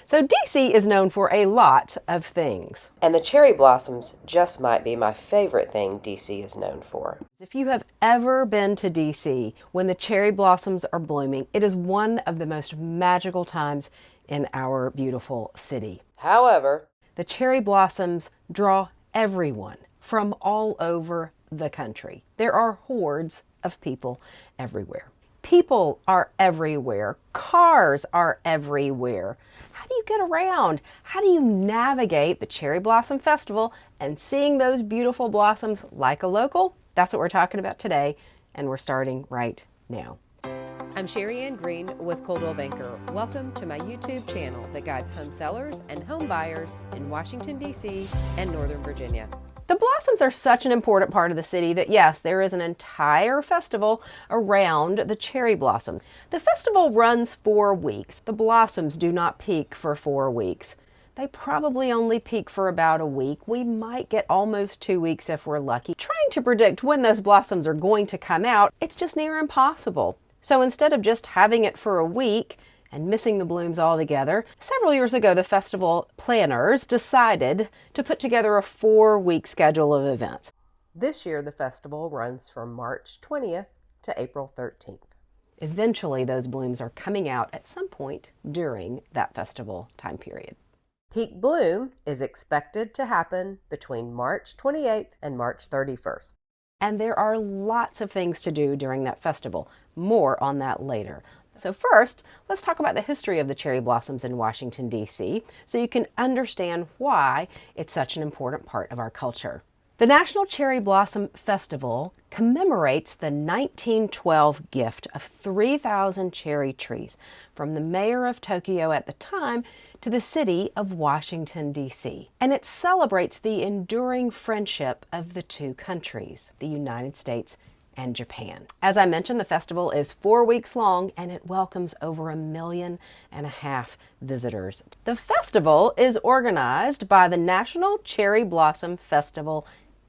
So DC is known for a lot of things. And the cherry blossoms just might be my favorite thing DC is known for. If you have ever been to DC when the cherry blossoms are blooming, it is one of the most magical times in our beautiful city. However, the cherry blossoms draw everyone from all over the country. There are hordes of people everywhere. People are everywhere. Cars are everywhere. How do you get around? How do you navigate the Cherry Blossom Festival and seeing those beautiful blossoms like a local? That's what we're talking about today, and we're starting right now. I'm Sherri Ann Green with Coldwell Banker. Welcome to my YouTube channel that guides home sellers and home buyers in Washington, D.C. and Northern Virginia. The blossoms are such an important part of the city that yes, there is an entire festival around the cherry blossom. The festival runs 4 weeks. The blossoms do not peak for 4 weeks. They probably only peak for about a week. We might get almost 2 weeks if we're lucky. Trying to predict when those blossoms are going to come out, it's just near impossible. So instead of just having it for a week and missing the blooms altogether, several years ago the festival planners decided to put together a 4-week schedule of events. This year the festival runs from March 20th to April 13th. Eventually those blooms are coming out at some point during that festival time period. Peak bloom is expected to happen between March 28th and March 31st. And there are lots of things to do during that festival. More on that later. So first, let's talk about the history of the cherry blossoms in Washington, D.C., so you can understand why it's such an important part of our culture. The National Cherry Blossom Festival commemorates the 1912 gift of 3,000 cherry trees from the mayor of Tokyo at the time to the city of Washington, D.C. And it celebrates the enduring friendship of the two countries, the United States and Japan. As I mentioned, the festival is 4 weeks long and it welcomes over 1.5 million visitors. The festival is organized by the National Cherry Blossom Festival,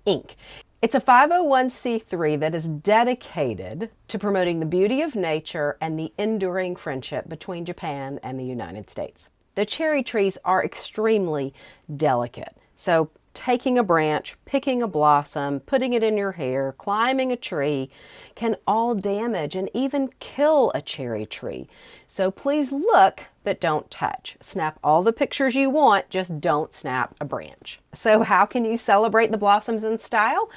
Inc. It's a 501c3 that is dedicated to promoting the beauty of nature and the enduring friendship between Japan and the United States. The cherry trees are extremely delicate, so taking a branch, picking a blossom, putting it in your hair, climbing a tree can all damage and even kill a cherry tree. So please look, but don't touch. Snap all the pictures you want, just don't snap a branch. So how can you celebrate the blossoms in style?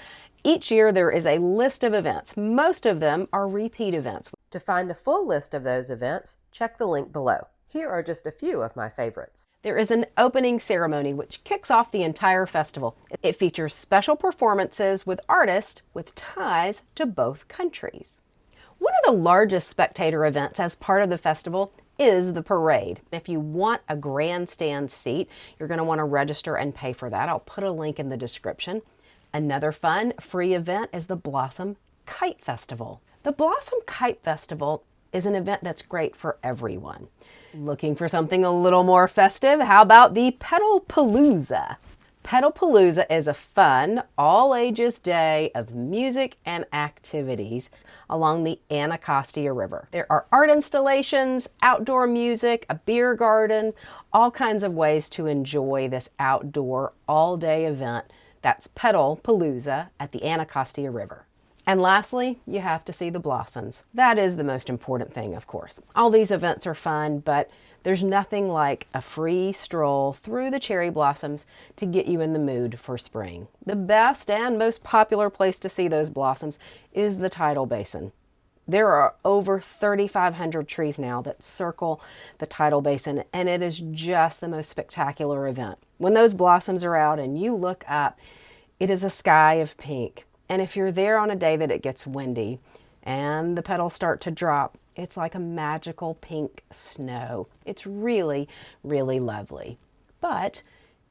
Each year there is a list of events. Most of them are repeat events. To find a full list of those events, check the link below. Here are just a few of my favorites. There is an opening ceremony which kicks off the entire festival. It features special performances with artists with ties to both countries. One of the largest spectator events as part of the festival is the parade. If you want a grandstand seat, you're going to want to register and pay for that. I'll put a link in the description. Another fun, free event is the Blossom Kite Festival. The Blossom Kite Festival is an event that's great for everyone. Looking for something a little more festive? How about the Petal Palooza? Petal Palooza is a fun, all-ages day of music and activities along the Anacostia River. There are art installations, outdoor music, a beer garden, all kinds of ways to enjoy this outdoor all-day event. That's Petal Palooza at the Anacostia River. And lastly, you have to see the blossoms. That is the most important thing, of course. All these events are fun, but there's nothing like a free stroll through the cherry blossoms to get you in the mood for spring. The best and most popular place to see those blossoms is the Tidal Basin. There are over 3,500 trees now that circle the Tidal Basin, and it is just the most spectacular event. When those blossoms are out and you look up, it is a sky of pink. And if you're there on a day that it gets windy and the petals start to drop, it's like a magical pink snow. It's really, really lovely. But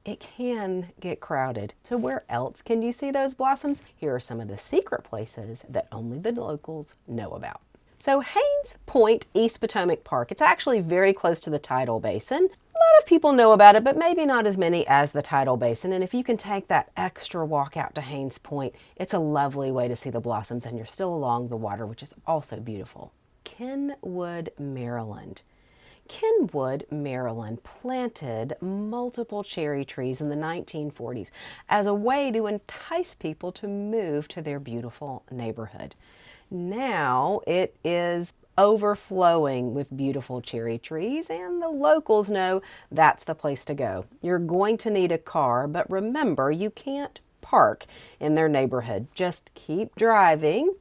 it can get crowded. So where else can you see those blossoms? Here are some of the secret places that only the locals know about. So Hains Point, East Potomac Park, it's actually very close to the Tidal Basin. A lot of people know about it, but maybe not as many as the Tidal Basin. And if you can take that extra walk out to Hains Point, it's a lovely way to see the blossoms and you're still along the water, which is also beautiful. Kenwood, Maryland. Kenwood, Maryland planted multiple cherry trees in the 1940s as a way to entice people to move to their beautiful neighborhood. Now it is overflowing with beautiful cherry trees, and the locals know that's the place to go. You're going to need a car, but remember, you can't park in their neighborhood. Just keep driving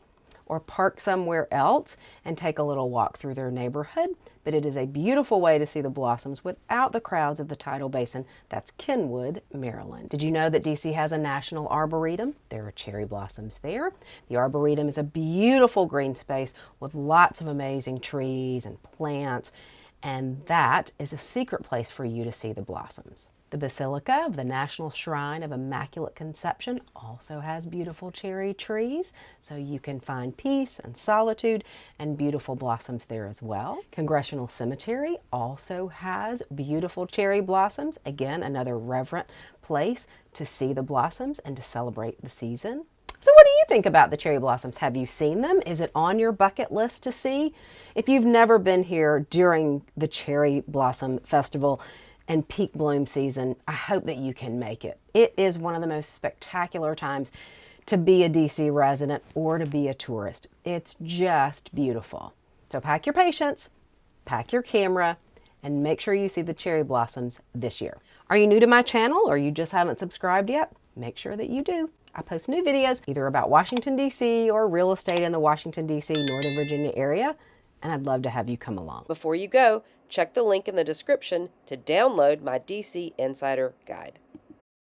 or park somewhere else and take a little walk through their neighborhood. But it is a beautiful way to see the blossoms without the crowds of the Tidal Basin. That's Kenwood, Maryland. Did you know that DC has a national arboretum? There are cherry blossoms there. The Arboretum is a beautiful green space with lots of amazing trees and plants, and that is a secret place for you to see the blossoms. The Basilica of the National Shrine of Immaculate Conception also has beautiful cherry trees, so you can find peace and solitude and beautiful blossoms there as well. Congressional Cemetery also has beautiful cherry blossoms. Again, another reverent place to see the blossoms and to celebrate the season. So what do you think about the cherry blossoms? Have you seen them? Is it on your bucket list to see? If you've never been here during the Cherry Blossom Festival and peak bloom season, I hope that you can make it. It is one of the most spectacular times to be a DC resident or to be a tourist. It's just beautiful. So pack your patience, pack your camera, and make sure you see the cherry blossoms this year. Are you new to my channel or you just haven't subscribed yet? Make sure that you do. I post new videos either about Washington, DC or real estate in the Washington, DC, Northern Virginia area, and I'd love to have you come along. Before you go, check the link in the description to download my DC Insider Guide.